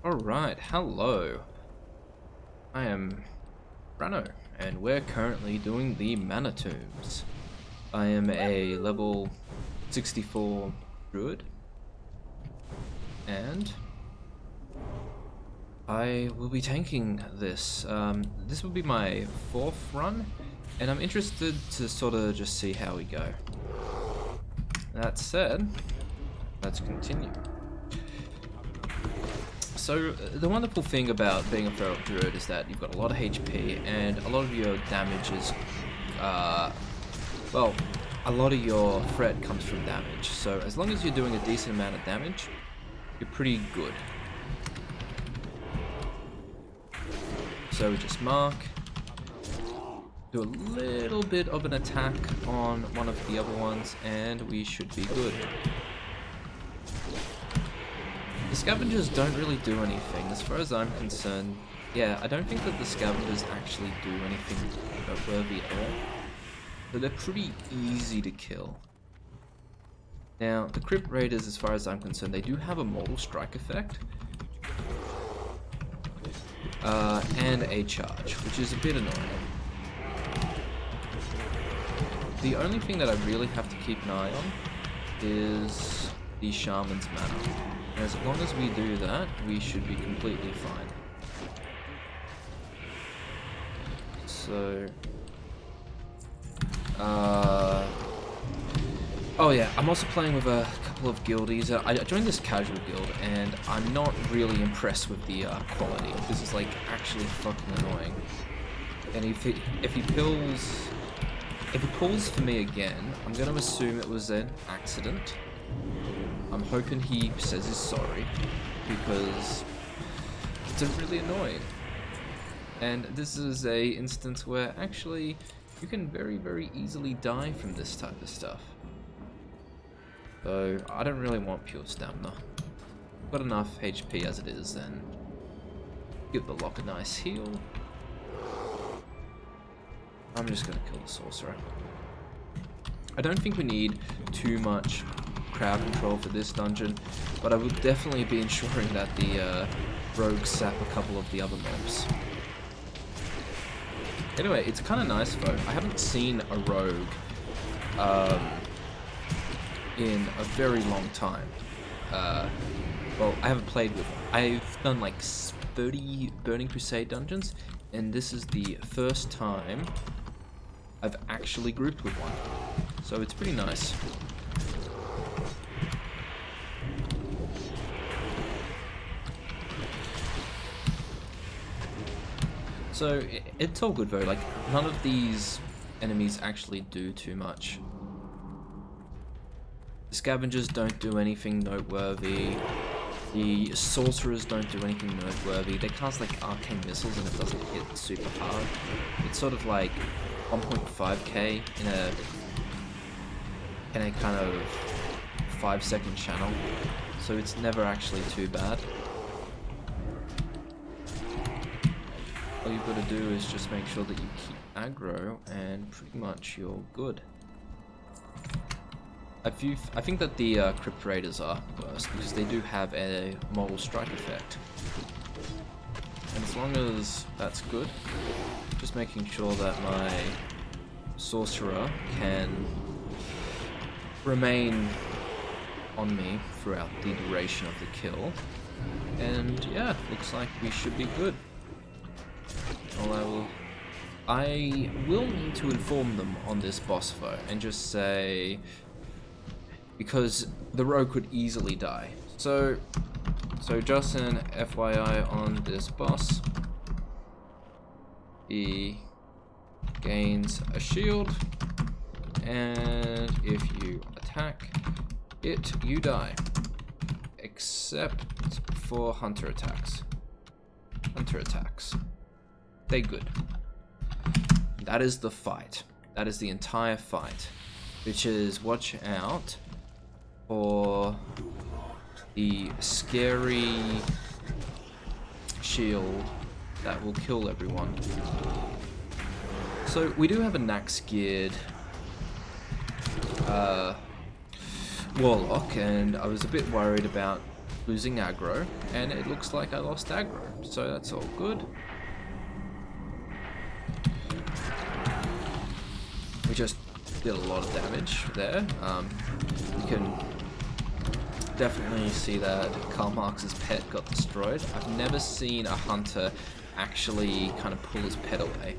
Alright, hello. I am Rano, and we're currently doing the Mana Tombs. I am a level 64 Druid, and I will be tanking this. This will be my 4th run, and I'm interested to sort of just see how we go. That said, let's continue. So, the wonderful thing about being a feral druid is that you've got a lot of HP, and a lot of your damage is, well, a lot of your threat comes from damage. So, as long as you're doing a decent amount of damage, you're pretty good. So, we just mark, do a little bit of an attack on one of the other ones, and we should be good. The scavengers don't really do anything, as far as I'm concerned. Yeah, I don't think that the scavengers actually do anything noteworthy at all. But they're pretty easy to kill. Now, the Crypt Raiders, as far as I'm concerned, they do have a Mortal Strike effect. And a charge, which is a bit annoying. The only thing that I really have to keep an eye on is the Shaman's mana. As long as we do that, we should be completely fine. So, oh yeah, I'm also playing with a couple of guildies. I joined this casual guild, and I'm not really impressed with the quality. This is like actually fucking annoying. And if he pulls for me again, I'm gonna assume it was an accident. I'm hoping he says he's sorry, because it's really annoying. And this is a instance where actually you can very, very easily die from this type of stuff. So I don't really want pure stamina. I've got enough HP as it is, and give the lock a nice heal. I'm just gonna kill the sorcerer. I don't think we need too much crowd control for this dungeon, but I will definitely be ensuring that the rogues sap a couple of the other mobs. Anyway, it's kind of nice though. I haven't seen a rogue in a very long time. Well, I haven't played with one. I've done like 30 Burning Crusade dungeons, and this is the first time I've actually grouped with one. So it's pretty nice. So, it's all good though, like, none of these enemies actually do too much. The scavengers don't do anything noteworthy, the sorcerers don't do anything noteworthy, they cast like arcane missiles and it doesn't hit super hard. It's sort of like 1.5k in a kind of 5-second channel, so it's never actually too bad. All you've got to do is just make sure that you keep aggro, and pretty much you're good. I think that the Crypt Raiders are worse, because they do have a Mortal Strike effect. And as long as that's good, just making sure that my sorcerer can remain on me throughout the duration of the kill. And yeah, looks like we should be good. Well, I will need to inform them on this boss though, and just say, because the rogue could easily die. So just an FYI on this boss, he gains a shield, and if you attack it, you die, except for hunter attacks. They good. That is the fight. That is the entire fight. Which is, watch out for the scary shield that will kill everyone. So we do have a Nax geared Warlock, and I was a bit worried about losing aggro, and it looks like I lost aggro, so that's all good. We just did a lot of damage there. You can definitely see that Karl Marx's pet got destroyed. I've never seen a hunter actually kind of pull his pet away.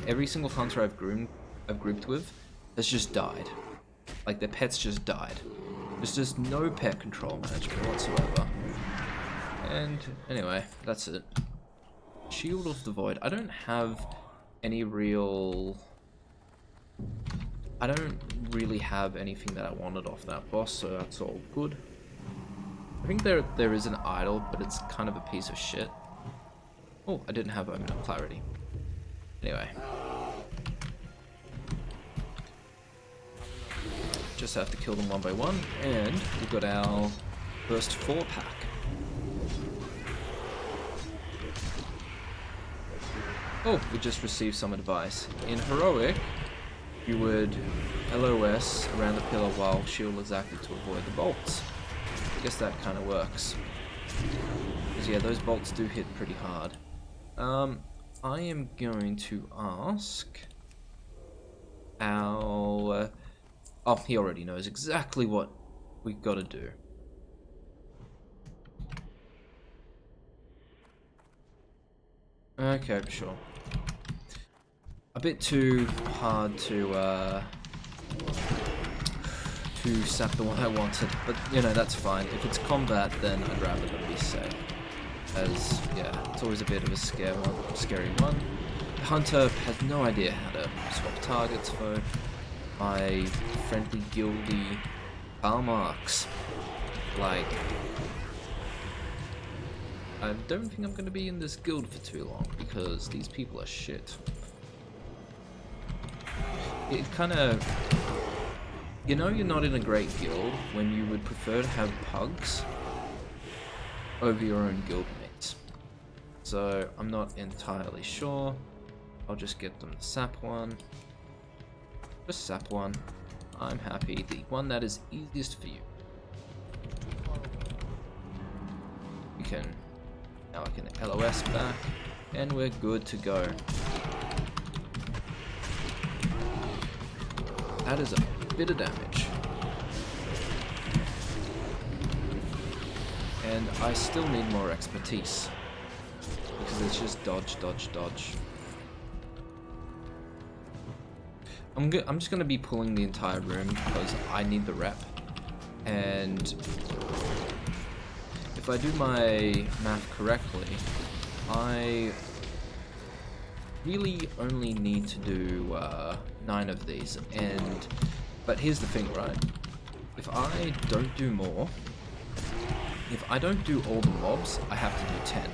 Every single hunter I've grouped with has just died. Like, their pets just died. There's just no pet control management whatsoever. And anyway, that's it. Shield of the Void. I don't have any real... I don't really have anything that I wanted off that boss, so that's all good. I think there is an idol, but it's kind of a piece of shit. Oh, I didn't have Omen of Clarity. Anyway. Just have to kill them one by one, and we've got our first 4-pack. Oh, we just received some advice. In Heroic, you would LOS around the pillar while shield is active to avoid the bolts. I guess that kind of works. Because yeah, those bolts do hit pretty hard. I am going to ask our... oh, he already knows exactly what we've got to do. Okay, sure. A bit too hard to sap the one I wanted, but you know, that's fine. If it's combat, then I'd rather them be safe. As, yeah, it's always a bit of a scary one. The hunter has no idea how to swap targets for my friendly guildy Karl Marx. Like, I don't think I'm going to be in this guild for too long, because these people are shit. It kind of... you know you're not in a great guild when you would prefer to have pugs over your own guildmates. So, I'm not entirely sure. I'll just get them to sap one. Just sap one. I'm happy. The one that is easiest for you. We can... now I can LOS back, and we're good to go. That is a bit of damage. And I still need more expertise. Because it's just dodge, dodge, dodge. I'm just going to be pulling the entire room because I need the rep. And if I do my math correctly, I really only need to do 9 of these. But here's the thing, right? If I don't do more, if I don't do all the mobs, I have to do 10.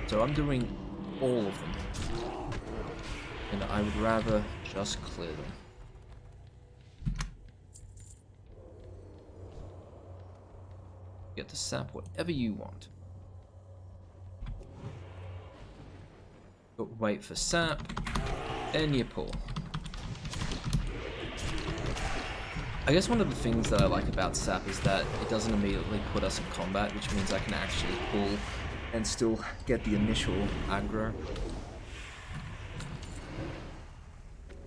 So I'm doing all of them. And I would rather just clear them. Get to sap whatever you want. But wait for sap, and you pull. I guess one of the things that I like about sap is that it doesn't immediately put us in combat, which means I can actually pull and still get the initial aggro.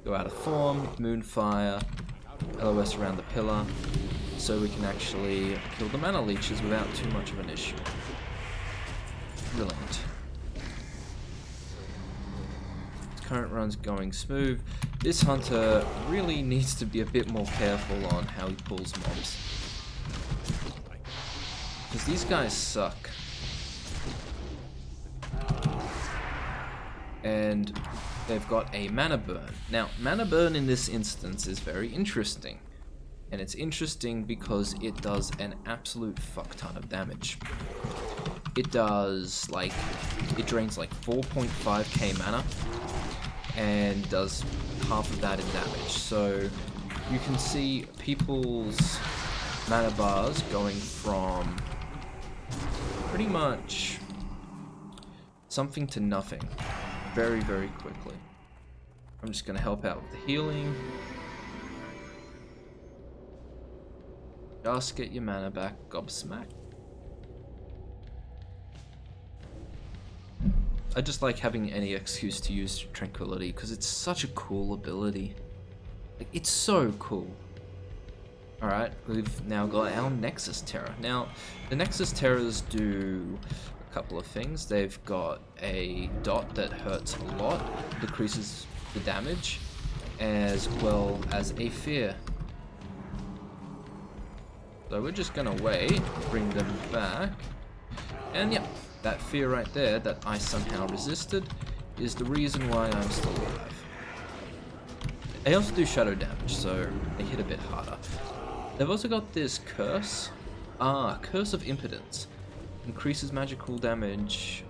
Go out of form, Moonfire, LOS around the pillar, so we can actually kill the mana leeches without too much of an issue. Brilliant. Current run's going smooth. This hunter really needs to be a bit more careful on how he pulls mobs. Because these guys suck. And they've got a mana burn. Now, mana burn in this instance is very interesting. And it's interesting because it does an absolute fuck ton of damage. It does, like, it drains like 4.5k mana and does half of that in damage. So you can see people's mana bars going from pretty much something to nothing very, very quickly. I'm just going to help out with the healing. Just get your mana back, gobsmack. I just like having any excuse to use Tranquility because it's such a cool ability. Like, it's so cool. Alright, we've now got our Nexus Terror. Now, the Nexus Terrors do a couple of things. They've got a dot that hurts a lot, decreases the damage, as well as a fear. So we're just gonna wait, bring them back, and yeah, that fear right there that I somehow resisted is the reason why I'm still alive. They also do shadow damage, so they hit a bit harder. They've also got this curse. Curse of Impotence. Increases magical damage.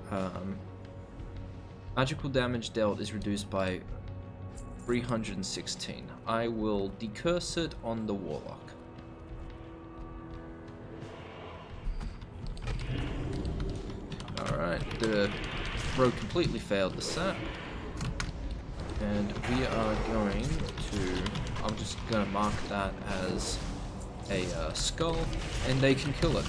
Magical damage dealt is reduced by 316. I will decurse it on the Warlock. Alright, the rogue completely failed the sap. And we are going to... I'm just going to mark that as a skull, and they can kill it.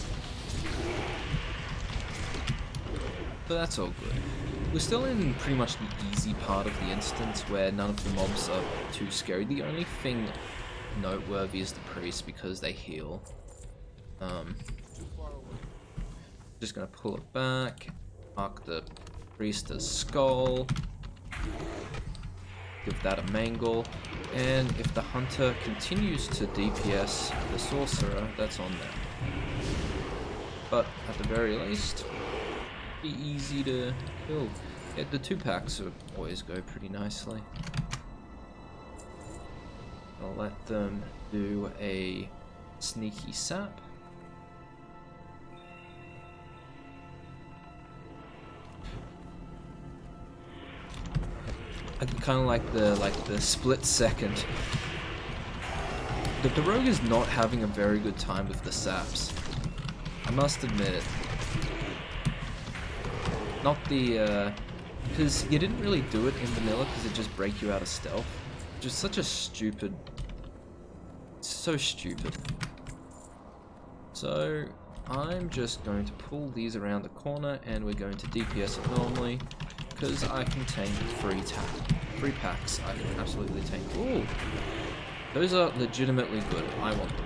So that's all good. We're still in pretty much the easy part of the instance where none of the mobs are too scary. The only thing noteworthy is the priest because they heal. Just gonna pull it back, mark the priest as skull, give that a mangle, and if the hunter continues to DPS the sorcerer, that's on them. But at the very least, be easy to kill. Yeah, the 2-packs always go pretty nicely. I'll let them do a sneaky sap. I kind of like the split second. The rogue is not having a very good time with the saps. I must admit. Not the because you didn't really do it in vanilla because it just break you out of stealth. Just such a stupid, so stupid. So I'm just going to pull these around the corner and we're going to DPS it normally. Because I can tank free packs, I can absolutely tank. Ooh, those are legitimately good. I want them.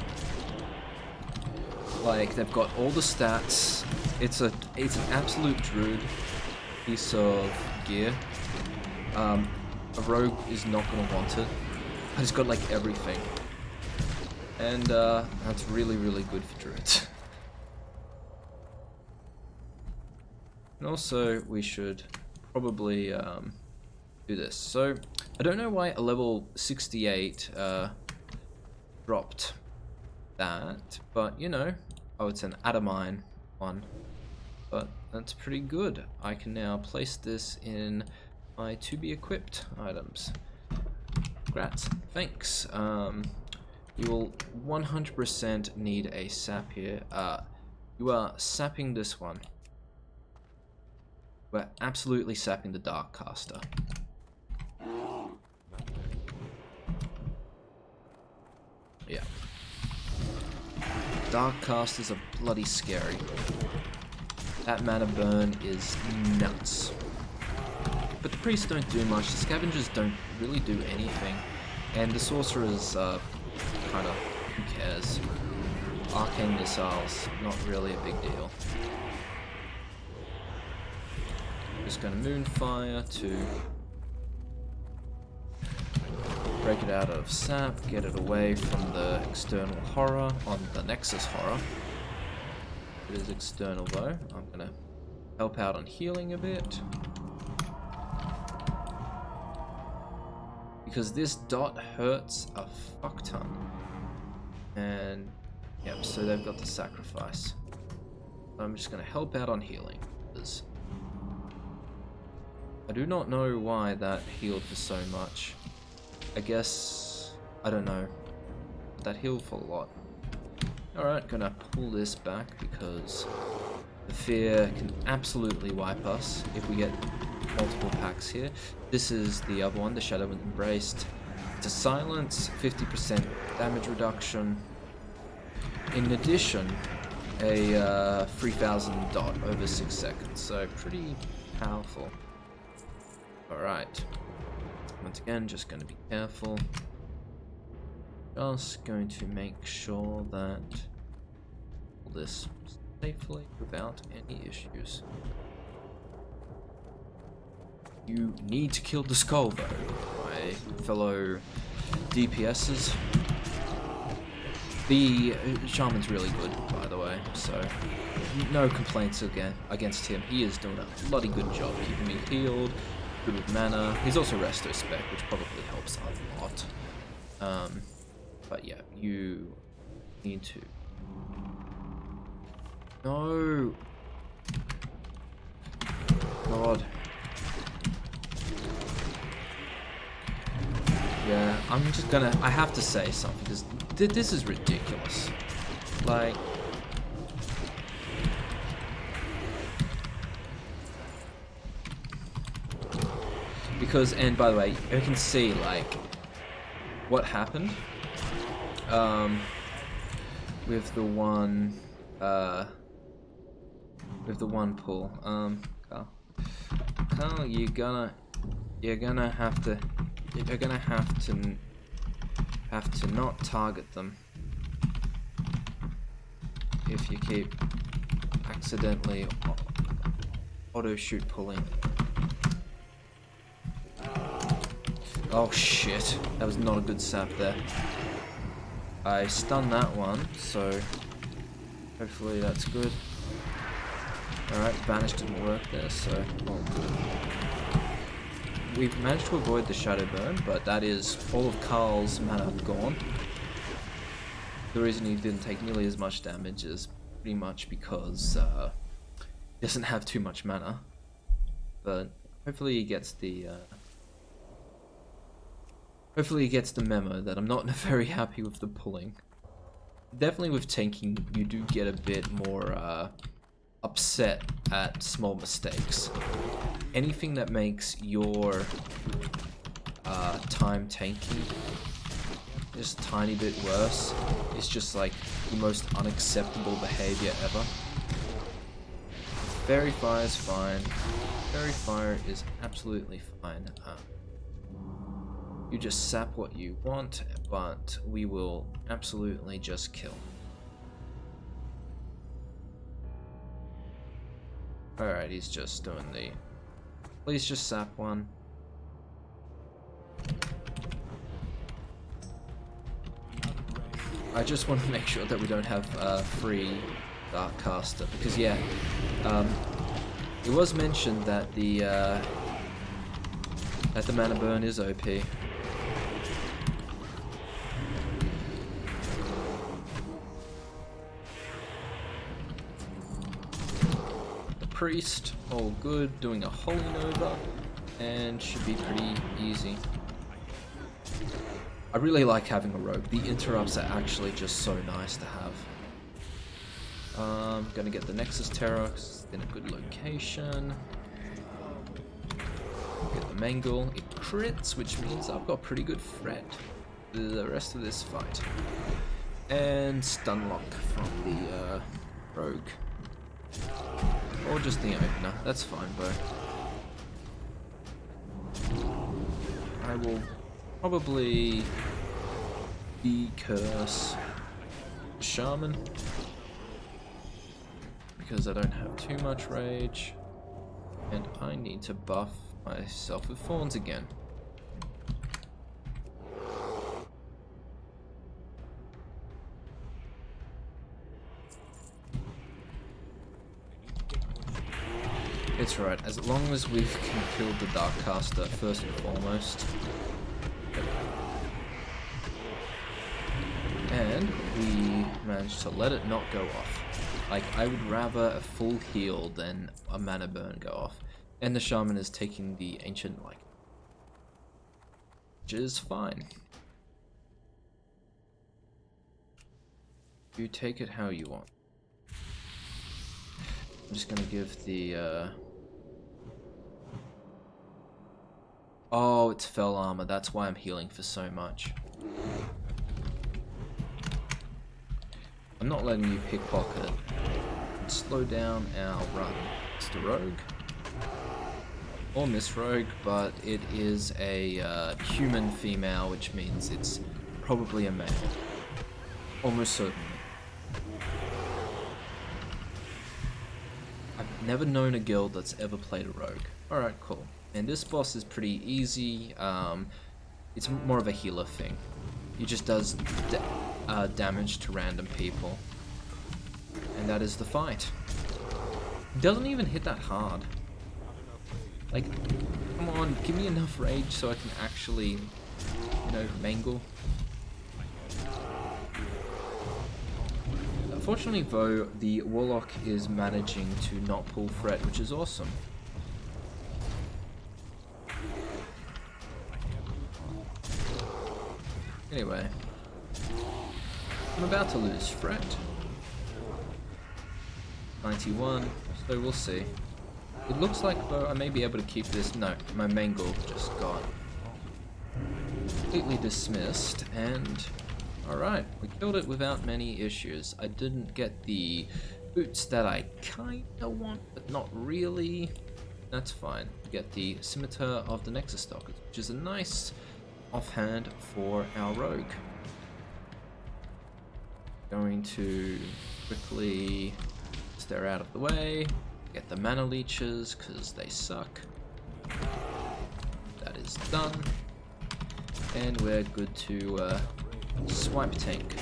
Like, they've got all the stats. It's an absolute Druid piece of gear. A rogue is not gonna want it. But it's got like everything, and that's really good for Druids. And also, we should probably do this. So I don't know why a level 68 dropped that, but you know, oh, it's an Adamine one, but that's pretty good. I can now place this in my to be equipped items. Congrats, thanks. You will 100% need a sap here. You are sapping this one. We're absolutely sapping the Dark Caster. Yeah. Dark Casters are bloody scary. That mana burn is nuts. But the priests don't do much, the scavengers don't really do anything. And the sorcerers, kinda, who cares? Arcane missiles, not really a big deal. Just gonna Moonfire to break it out of sap, get it away from the external horror on the Nexus horror. It is external though. I'm gonna help out on healing a bit. Because this dot hurts a fuck ton. And yep, so they've got the sacrifice. I'm just gonna help out on healing. I do not know why that healed for so much. I guess, I don't know. That healed for a lot. Alright, gonna pull this back because the fear can absolutely wipe us if we get multiple packs here. This is the other one, the Shadow Embraced. It's a silence, 50% damage reduction. In addition, a 3000 dot over 6 seconds, so pretty powerful. Alright. Once again, just going to be careful. Just going to make sure that all this safely without any issues. You need to kill the skull though, my fellow DPSs. The Shaman's really good, by the way, so no complaints against him. He is doing a bloody good job keeping me healed, good with mana. He's also resto spec, which probably helps a lot. But yeah, you need to... No! God. Yeah, I'm just gonna... I have to say something, because this is ridiculous. Like... Because, and by the way, you can see, like, what happened. With the one pull. Carl, you're gonna have to not target them if you keep accidentally auto shoot pulling. Oh shit, that was not a good sap there. I stunned that one, so hopefully that's good. Alright, Vanish didn't work there, so all good. We've managed to avoid the Shadow Burn, but that is all of Carl's mana gone. The reason he didn't take nearly as much damage is pretty much because he doesn't have too much mana. But hopefully he gets the memo that I'm not very happy with the pulling. Definitely with tanking, you do get a bit more upset at small mistakes. Anything that makes your time tanking just a tiny bit worse is just like the most unacceptable behavior ever. Fairy Fire is fine. Fairy Fire is absolutely fine. You just sap what you want, but we will absolutely just kill. Alright, he's just doing the... Please just sap one. I just want to make sure that we don't have free Dark Caster, because yeah, it was mentioned that the mana burn is OP. Priest, all good, doing a Holy Nova, and should be pretty easy. I really like having a rogue. The interrupts are actually just so nice to have. Gonna get the Nexus Terror, 'cause it's in a good location. Get the Mangle, it crits, which means I've got pretty good threat the rest of this fight. And Stunlock from the rogue. Or just the opener, that's fine, bro. I will probably decurse Shaman, because I don't have too much rage, and I need to buff myself with Thorns again. It's right, as long as we've killed the Dark Caster first and foremost. And we managed to let it not go off. Like, I would rather a full heal than a mana burn go off. And the Shaman is taking the Ancient Like, which is fine. You take it how you want. I'm just gonna give the Oh, it's Fell Armor, that's why I'm healing for so much. I'm not letting you pickpocket it. Slow down our run. It's the rogue. or Miss Rogue, but it is a human female, which means it's probably a male. Almost certainly. I've never known a guild that's ever played a rogue. Alright, cool. And this boss is pretty easy. It's more of a healer thing. He just does damage to random people. And that is the fight. It doesn't even hit that hard. Like, come on, give me enough rage so I can actually, you know, mangle. Unfortunately though, the Warlock is managing to not pull threat, which is awesome. Anyway, I'm about to lose threat. 91, so we'll see. It looks like though I may be able to keep this. No, my mangle just got completely dismissed, and alright, we killed it without many issues. I didn't get the boots that I kinda want, but not really. That's fine. We get the Scimitar of the Nexus Stalkers, which is a nice offhand for our rogue. Going to quickly stare out of the way, get the mana leeches because they suck. That is done, and we're good to swipe tank.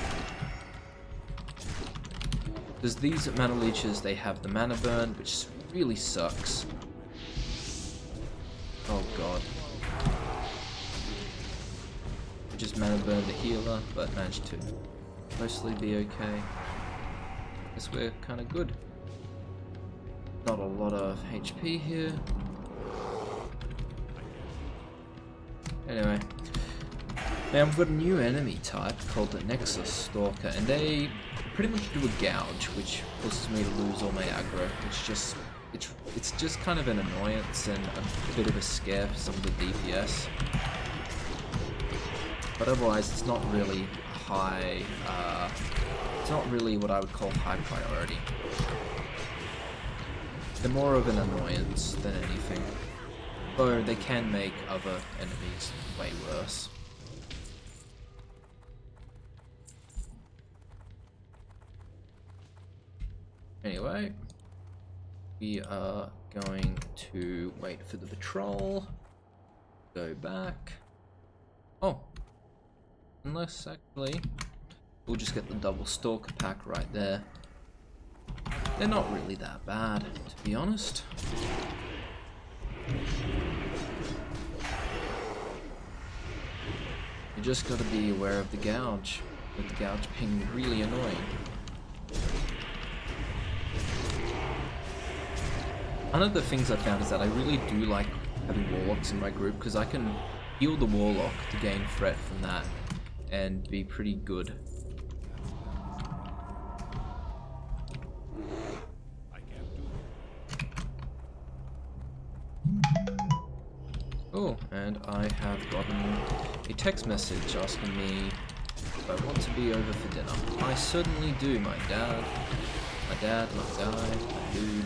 Because these mana leeches, they have the mana burn, which really sucks. Oh god. I just mana burned the healer, but managed to mostly be okay. Guess we're kind of good. Not a lot of HP here. Anyway. Now we've got a new enemy type called the Nexus Stalker, and they pretty much do a gouge, which forces me to lose all my aggro, which it's just kind of an annoyance and a bit of a scare for some of the DPS. But otherwise, it's not really high, it's not really what I would call high priority. They're more of an annoyance than anything. Though they can make other enemies way worse. Anyway, we are going to wait for the patrol, go back. Oh, unless actually, we'll just get the double stalker pack right there. They're not really that bad, to be honest. You just gotta be aware of the gouge, with the gouge being really annoying. One of the things I found is that I really do like having warlocks in my group because I can heal the warlock to gain threat from that and be pretty good. Oh, and I have gotten a text message asking me if I want to be over for dinner. I certainly do, my dad, my guy, my dude.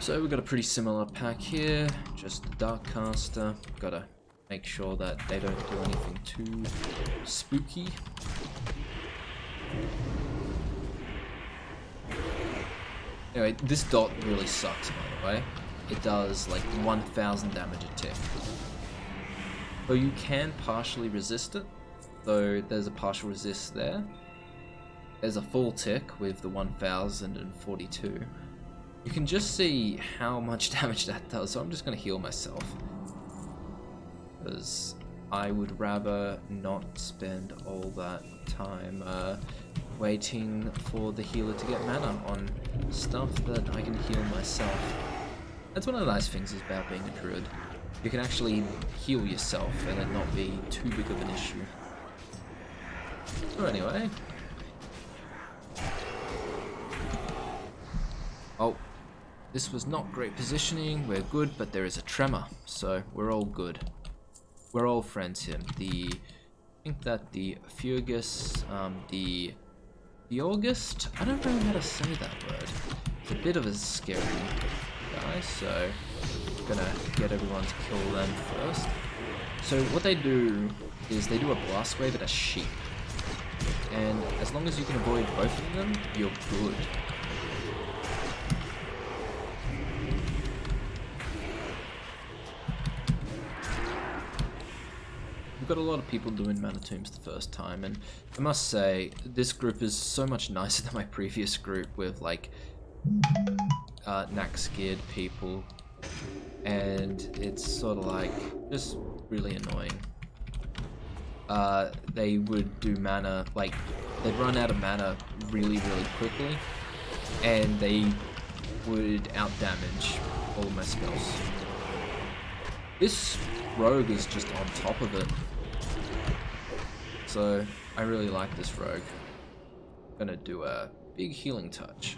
So we've got a pretty similar pack here, just the Darkcaster. Gotta make sure that they don't do anything too spooky. Anyway, this dot really sucks, by the way. It does like 1000 damage a tick. Though you can partially resist it, though there's a partial resist there. There's a full tick with the 1042. You can just see how much damage that does, so I'm just going to heal myself. Because I would rather not spend all that time waiting for the healer to get mana on stuff that I can heal myself. That's one of the nice things about being a druid. You can actually heal yourself and it not be too big of an issue. So anyway. Oh. This was not great positioning, we're good, but there is a tremor, so we're all good. We're all friends here. I think that the Fugus, the August, I don't know how to say that word. It's a bit of a scary guy, so I'm gonna get everyone to kill them first. So what they do is they do a blast wave at a sheep. And as long as you can avoid both of them, you're good. We've got a lot of people doing mana tombs the first time, and I must say, this group is so much nicer than my previous group with like knack scared people, and it's sort of like just really annoying. They would do mana, like they'd run out of mana really quickly, and they would out damage all of my spells. This rogue is just on top of it, so I really like this rogue. I'm gonna do a big healing touch.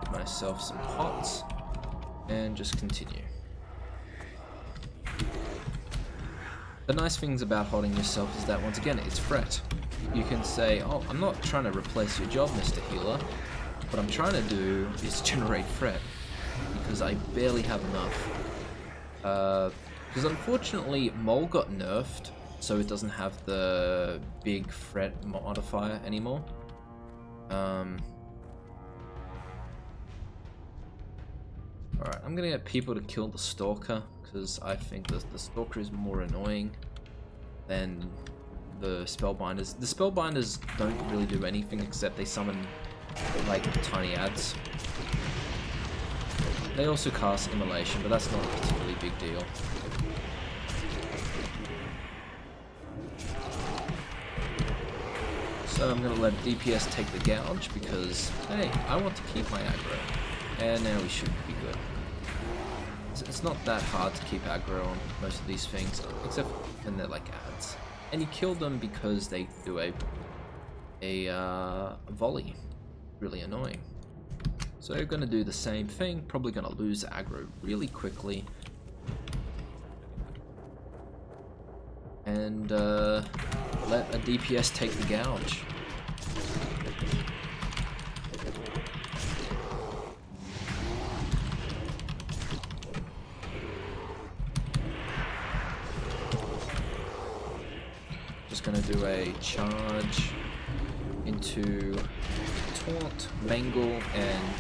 Give myself some pots and just continue. The nice things about holding yourself is that, once again, it's fret. You can say, oh, I'm not trying to replace your job, Mr. Healer. What I'm trying to do is generate fret, because I barely have enough. Because unfortunately, Mole got nerfed, so it doesn't have the big fret modifier anymore. Alright, I'm gonna get people to kill the Stalker, because I think the Stalker is more annoying than the Spellbinders. The Spellbinders don't really do anything except they summon like tiny ads. They also cast Immolation, but that's not a particularly big deal. So I'm gonna let DPS take the gouge because, hey, I want to keep my aggro. And now we should be good. It's not that hard to keep aggro on most of these things, except when they're like ads. And you kill them because they do a volley. Really annoying. So you're gonna do the same thing, probably gonna lose aggro really quickly. And let a DPS take the gouge. Just gonna do a charge into taunt, mangle, and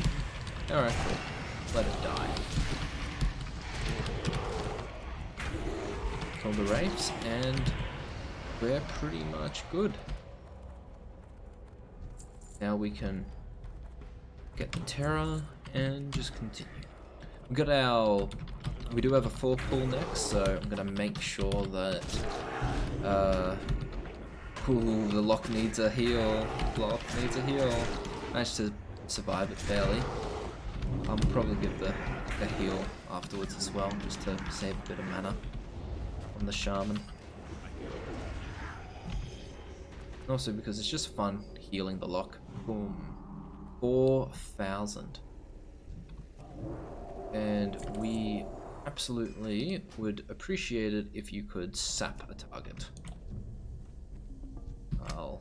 alright, cool. Let it die. Kill the Wraiths, and we're pretty much good. Now we can get the Terror and just continue. We got our. We do have a 4 pull next, so I'm gonna make sure that. Ooh, the lock needs a heal. Lock needs a heal. Managed to survive it fairly. I'll probably give the heal afterwards as well, just to save a bit of mana on the Shaman. Also because it's just fun healing the lock. Boom. 4,000. And we absolutely would appreciate it if you could sap a target. I'll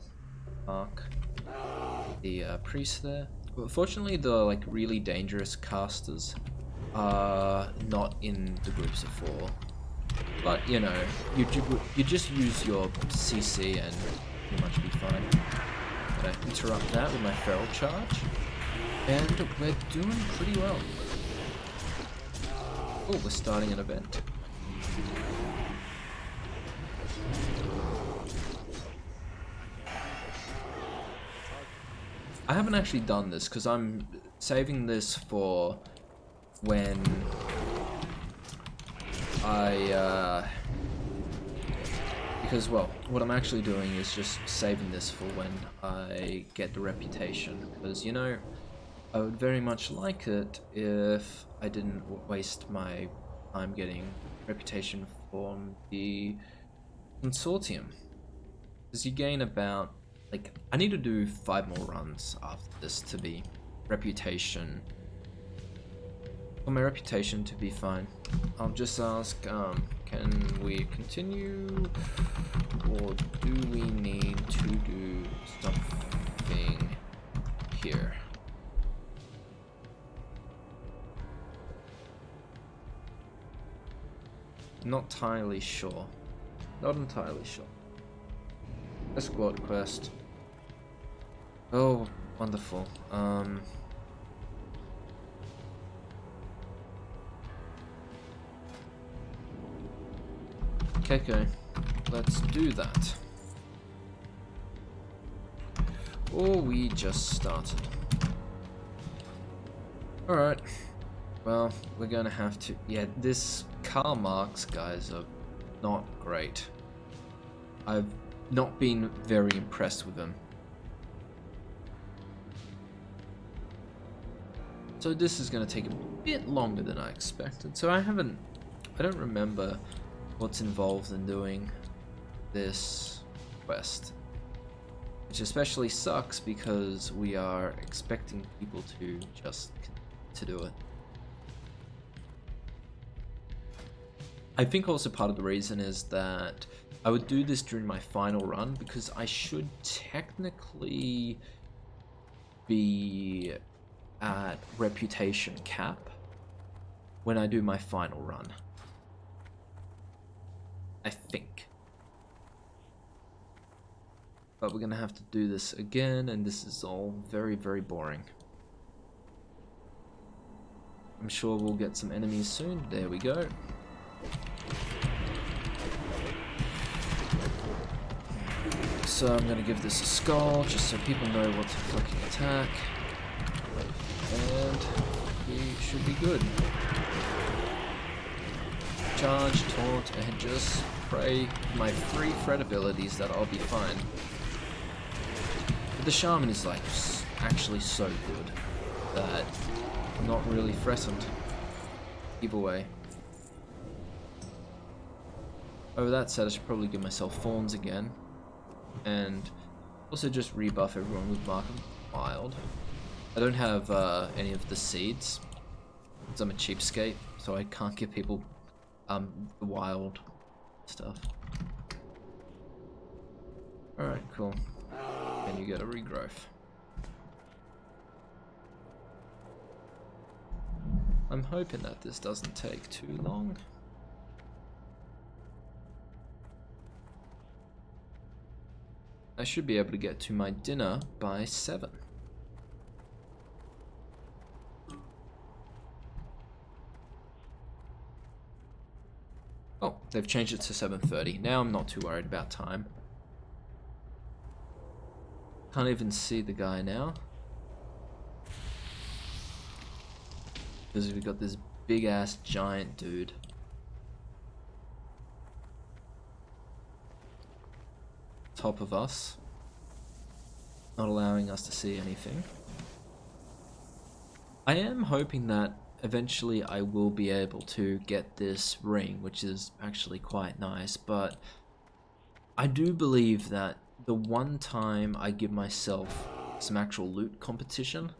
mark the priest there. Fortunately, the like really dangerous casters are not in the groups of 4. But you know, you just use your CC and pretty much be fine. I'm gonna interrupt that with my feral charge, and we're doing pretty well. Oh, we're starting an event. I haven't actually done this because I'm saving this for when because, well, what I'm actually doing is just saving this for when I get the reputation, because, you know, I would very much like it if I didn't waste my time getting reputation from the consortium, because you gain about, like, I need to do 5 more runs after this to be reputation, for my reputation to be fine. I'll just ask, can we continue? or do we need to do something here? Not entirely sure. Not entirely sure. Escort quest. Oh, wonderful. Okay, let's do that. Or we just started. Alright. Well, we're gonna have to... Yeah, this Karl Marx guys are not great. I've not been very impressed with them. So this is gonna take a bit longer than I expected. So I don't remember what's involved in doing this quest. Which especially sucks because we are expecting people to just to do it. I think also part of the reason is that I would do this during my final run because I should technically be at reputation cap when I do my final run. I think. But we're gonna have to do this again, and this is all very, very boring. I'm sure we'll get some enemies soon. There we go. So I'm gonna give this a skull, just so people know what to fucking attack. And we should be good. Charge, taunt, and just pray my 3 threat abilities that I'll be fine. But the shaman is like actually so good that I'm not really threatened either way. Over that said, I should probably give myself thorns again, and also just rebuff everyone with Mark of Wild. I don't have any of the seeds, because I'm a cheapskate, so I can't give people the wild stuff. Alright, cool. And you get a regrowth. I'm hoping that this doesn't take too long. I should be able to get to my dinner by 7. Oh, they've changed it to 7:30. Now I'm not too worried about time. Can't even see the guy now. Because we've got this big ass giant dude. Top of us. Not allowing us to see anything. I am hoping that eventually I will be able to get this ring, which is actually quite nice, but I do believe that the one time I give myself some actual loot competition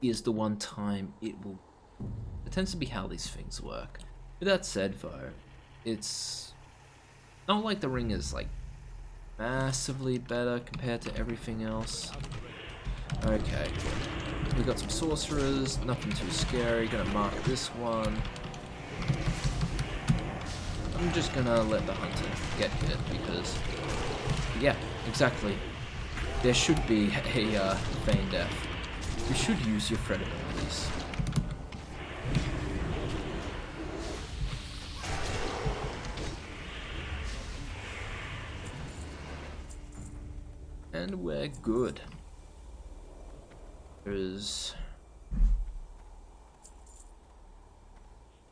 is the one time it will... It tends to be how these things work. With that said though, it's not like the ring is like massively better compared to everything else. Okay, we got some sorcerers, nothing too scary. Gonna mark this one. I'm just gonna let the hunter get hit because, yeah, exactly. There should be a feign death. You should use your threat abilities. And we're good. There's...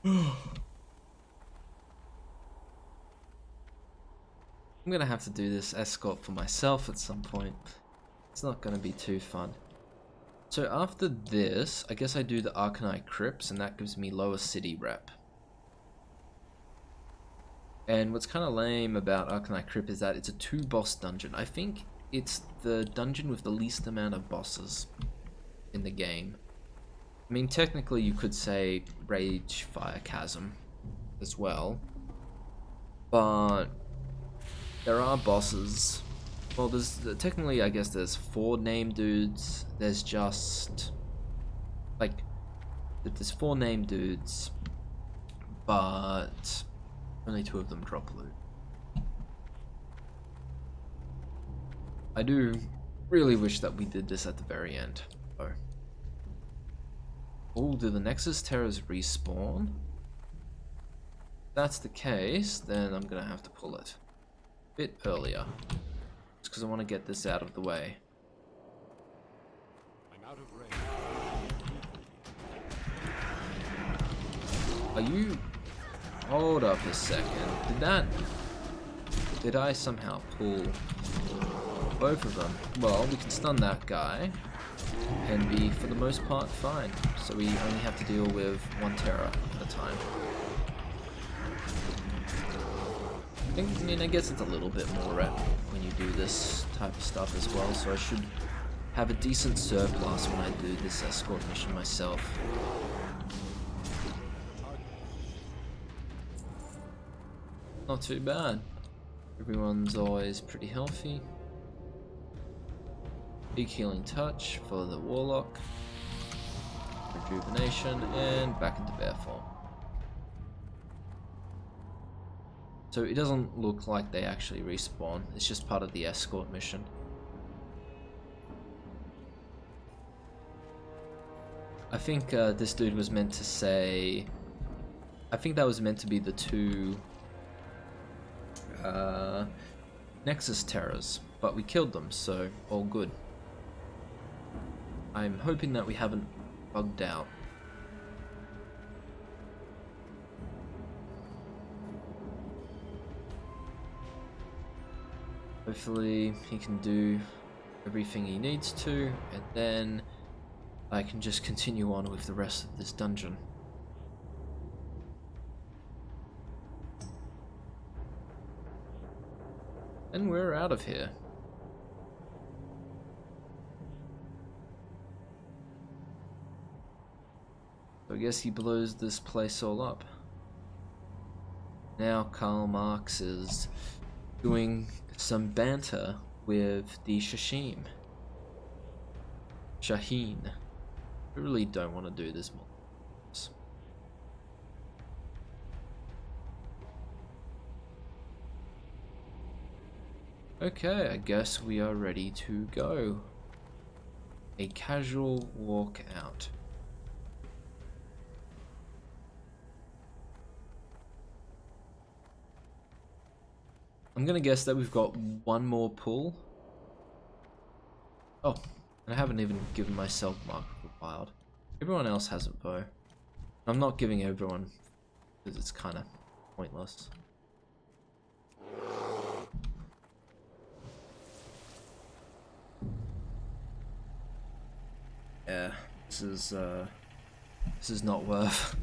I'm gonna have to do this escort for myself at some point. It's not gonna be too fun. So after this, I guess I do the Arcanite Crypts, and that gives me lower city rep. And what's kind of lame about Arcanite Crypt is that it's a 2-boss dungeon. I think it's the dungeon with the least amount of bosses in the game. I mean, technically you could say Rage Fire Chasm as well, but there are bosses. Well, there's technically, I guess there's 4 named dudes. There's just like there's 4 named dudes, but only 2 of them drop loot. I do really wish that we did this at the very end. Oh, do the Nexus Terrors respawn? If that's the case, then I'm gonna have to pull it a bit earlier. Just because I want to get this out of the way. I'm out of range. Are you... Hold up a second. Did I somehow pull both of them? Well, we can stun that guy and be, for the most part, fine. So we only have to deal with 1 terror at a time. I mean, I guess it's a little bit more rep when you do this type of stuff as well, so I should have a decent surplus when I do this escort mission myself. Not too bad. Everyone's always pretty healthy. Big healing touch for the warlock. Rejuvenation, and back into bear form. So it doesn't look like they actually respawn, it's just part of the escort mission. I think this dude was meant to say... I think that was meant to be the 2 Nexus Terrors, but we killed them, so all good. I'm hoping that we haven't bugged out. Hopefully he can do everything he needs to, and then I can just continue on with the rest of this dungeon. And we're out of here. So I guess he blows this place all up. Now Karl Marx is doing some banter with the Shaheen. I really don't want to do this more. Okay, I guess we are ready to go. A casual walk out. I'm gonna guess that we've got 1 more pull. Oh, and I haven't even given myself Mark of the Wild. Everyone else hasn't though. I'm not giving everyone because it's kind of pointless. Yeah, this is not worth.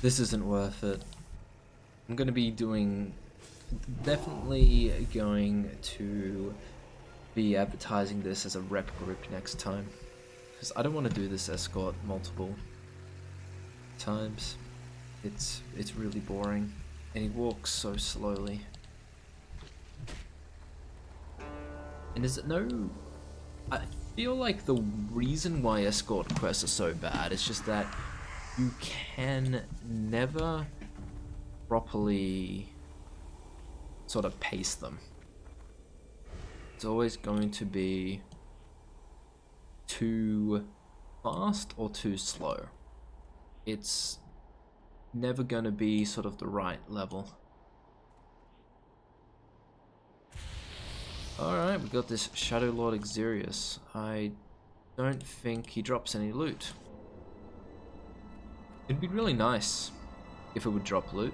This isn't worth it. I'm gonna be doing. Definitely going to be advertising this as a rep group next time, because I don't want to do this escort multiple times. It's really boring, and he walks so slowly. And is it no? I feel like the reason why escort quests are so bad is just that you can never properly sort of pace them. It's always going to be too fast or too slow. It's never going to be sort of the right level. Alright, we got this Shadow Lord Xarrius. I don't think he drops any loot. It'd be really nice if it would drop loot.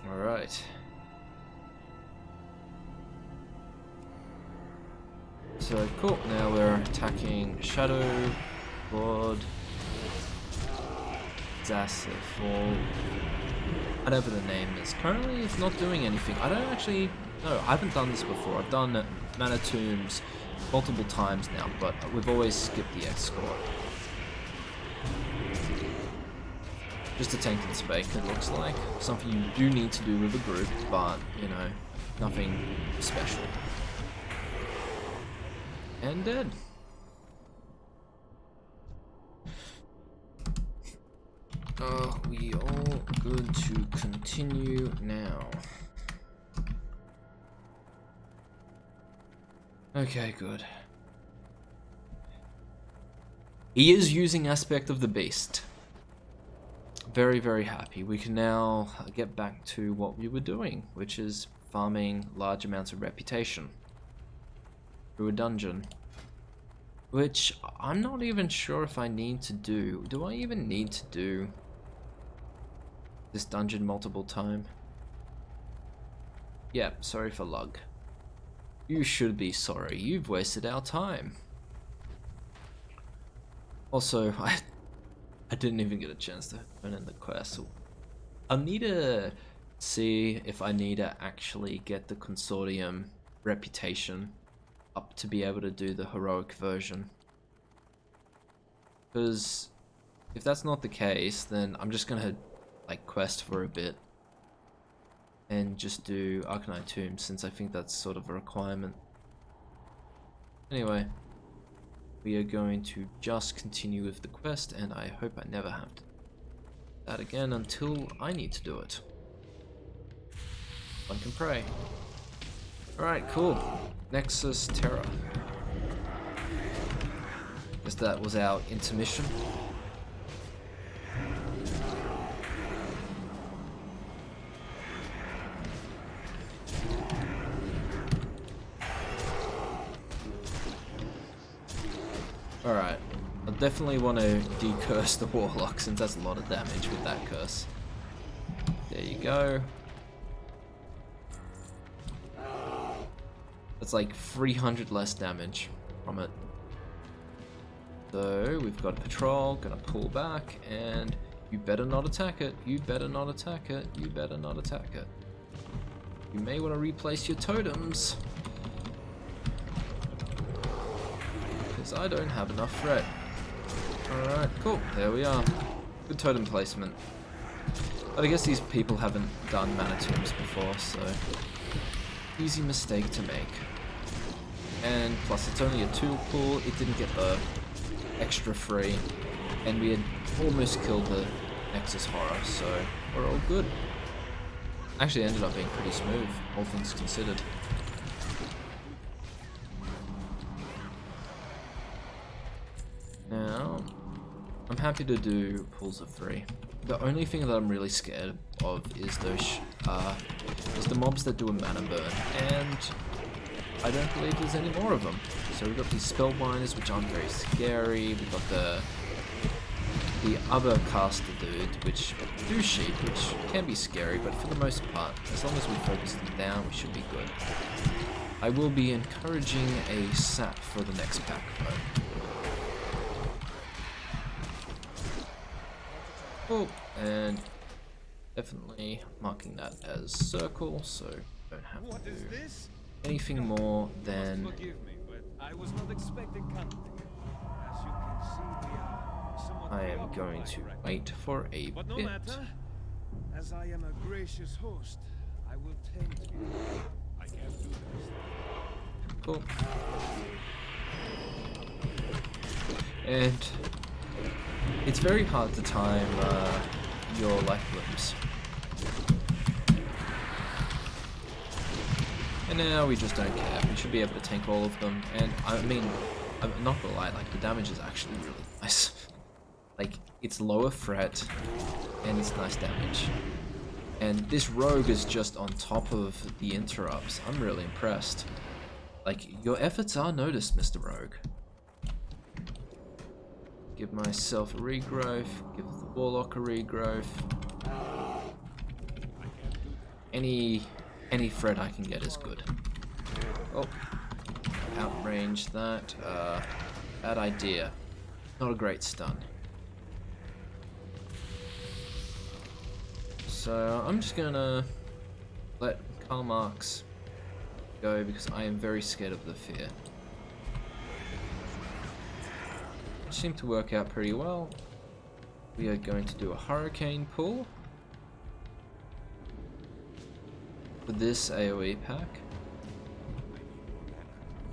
Alright. So cool, now we're attacking Shadow Lord Zasif, or whatever the name is. Currently it's not doing anything. I don't actually know, I haven't done this before. I've done Mana Tombs multiple times now, but we've always skipped the escort. Just a tank and spake, it looks like. Something you do need to do with a group, but, you know, nothing special. And dead. Are we all good to continue now? Okay, good. He is using Aspect of the Beast. Very, very happy. We can now get back to what we were doing, which is farming large amounts of reputation through a dungeon. Which I'm not even sure if I need to do. Do I even need to do this dungeon multiple times? Yeah, sorry for lug. You should be sorry. You've wasted our time. Also, I didn't even get a chance to turn in the quest. So I'll need to see if I need to actually get the Consortium reputation up to be able to do the heroic version. Because if that's not the case, then I'm just gonna like quest for a bit and just do Arcanine Tomb, since I think that's sort of a requirement. Anyway, we are going to just continue with the quest, and I hope I never have to do that again until I need to do it. One can pray. Alright, cool. Nexus Terror. Guess that was our intermission. Alright, I definitely want to decurse the Warlock, since that's a lot of damage with that curse. There you go. That's like 300 less damage from it. So we've got a patrol, gonna pull back, and you better not attack it, you better not attack it, you better not attack it. You may want to replace your totems, because I don't have enough threat. Alright, cool, there we are. Good totem placement. But I guess these people haven't done mana tombs before, so easy mistake to make. And plus it's only a tool pool, it didn't get the extra free, and we had almost killed the Nexus Horror, so we're all good. Actually ended up being pretty smooth, all things considered. Now, I'm happy to do pools of 3. The only thing that I'm really scared of is those is the mobs that do a mana burn, and I don't believe there's any more of them. So we've got these spellbinders, which aren't very scary. We've got the other caster dude, which do sheep, which can be scary, but for the most part, as long as we focus them down, we should be good. I will be encouraging a sap for the next pack, though. Oh, and definitely marking that as circle, so don't have to do anything more than. Forgive me, but I was not expecting company. As you can see, we are somewhat I am going to right wait for a now. But no bit. matter, as I am a gracious host, I will tend to you. I can't do this. Cool. And it's very hard to time your life blooms. And now we just don't care. We should be able to tank all of them. And I mean, I'm not gonna lie, like the damage is actually really nice. Like it's lower threat and it's nice damage. And this rogue is just on top of the interrupts. I'm really impressed. Like your efforts are noticed, Mr. Rogue. Give myself a regrowth, give the Warlock a regrowth. Any threat I can get is good. Oh, outrange that. Bad idea. Not a great stun. So I'm just gonna let Karl Marx go because I am very scared of the fear. Seemed to work out pretty well. we are going to do a hurricane pull for this AoE pack.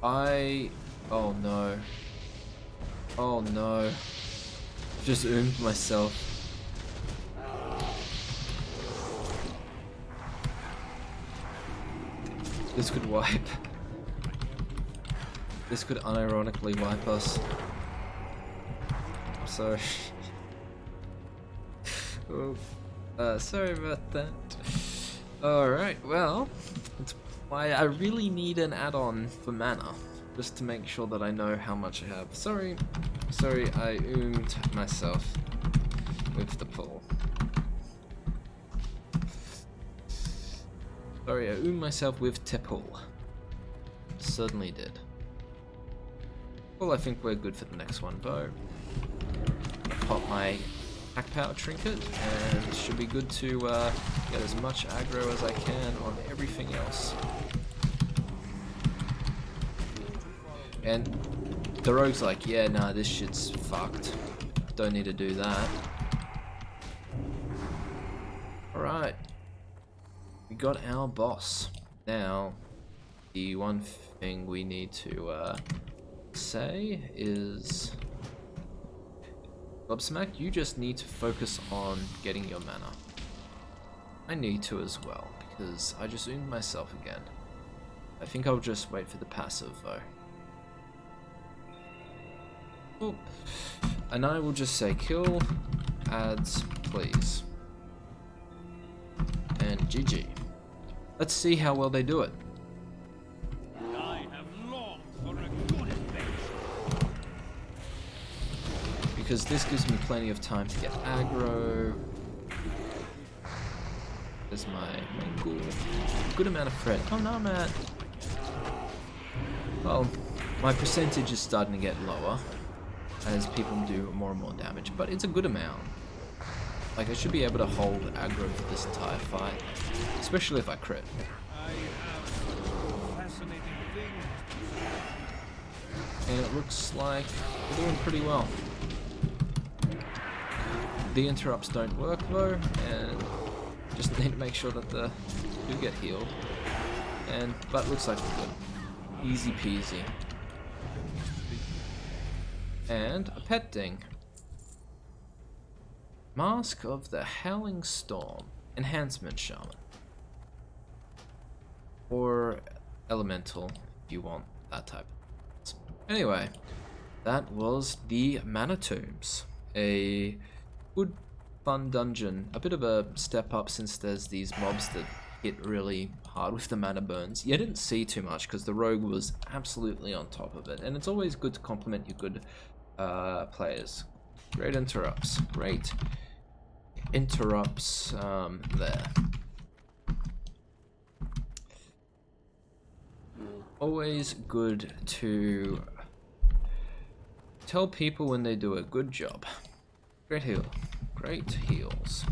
Oh no. Oh no. Just oomed myself. This could wipe. This could unironically wipe us. Sorry. Oh, sorry about that. Alright, well, that's why I really need an add-on for mana, just to make sure that I know how much I have. Sorry, I oomed myself with the pull. Sorry, I oomed myself with Tipple. Certainly did. Well, I think we're good for the next one, though. Pop my hack power trinket, and it should be good to get as much aggro as I can on everything else. And the rogue's like, yeah, nah, this shit's fucked. Don't need to do that. Alright. We got our boss. Now, the one thing we need to say is... Gobsmack, you just need to focus on getting your mana. I need to as well, because I just oomed myself again. I think I'll just wait for the passive though. Oh. And I will just say kill, ads, please. And GG. Let's see how well they do it. I have longed for a good adventure. Because this gives me plenty of time to get aggro. There's my mangle. Good amount of threat. Oh no, man. Well, my percentage is starting to get lower as people do more and more damage, but it's a good amount. Like, I should be able to hold aggro for this entire fight, especially if I crit. I have a fascinating thing. And it looks like we're doing pretty well. The interrupts don't work though, and just need to make sure that the do get healed. But it looks like we're good. Easy peasy. And a pet ding. Mask of the Howling Storm. Enhancement Shaman. Or Elemental, if you want that type. Anyway, that was the Mana Tombs. A good, fun dungeon. A bit of a step up since there's these mobs that hit really hard with the mana burns. You didn't see too much because the rogue was absolutely on top of it. And it's always good to compliment your good players. Great interrupts. Great interrupts there. Always good to tell people when they do a good job. Great heal. Great heals.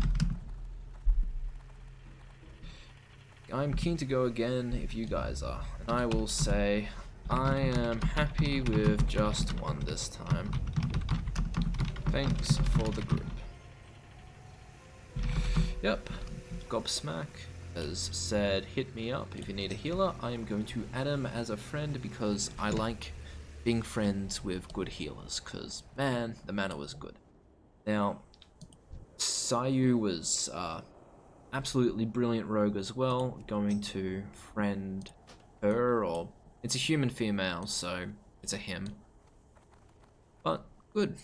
I'm keen to go again if you guys are. And I will say I am happy with just one this time. Thanks for the group. Yep. Gobsmack has said hit me up if you need a healer. I am going to add him as a friend because I like being friends with good healers, because man, the mana was good. Now, Sayu was absolutely brilliant rogue as well. Going to friend her, or it's a human female, so it's a him. But good.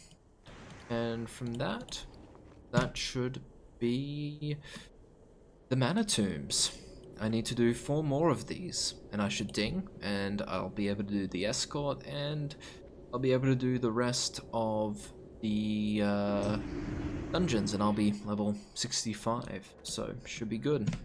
And from that should be the Mana Tombs. I need to do 4 more of these, and I should ding, and I'll be able to do the escort, and I'll be able to do the rest of the dungeons, and I'll be level 65, so should be good.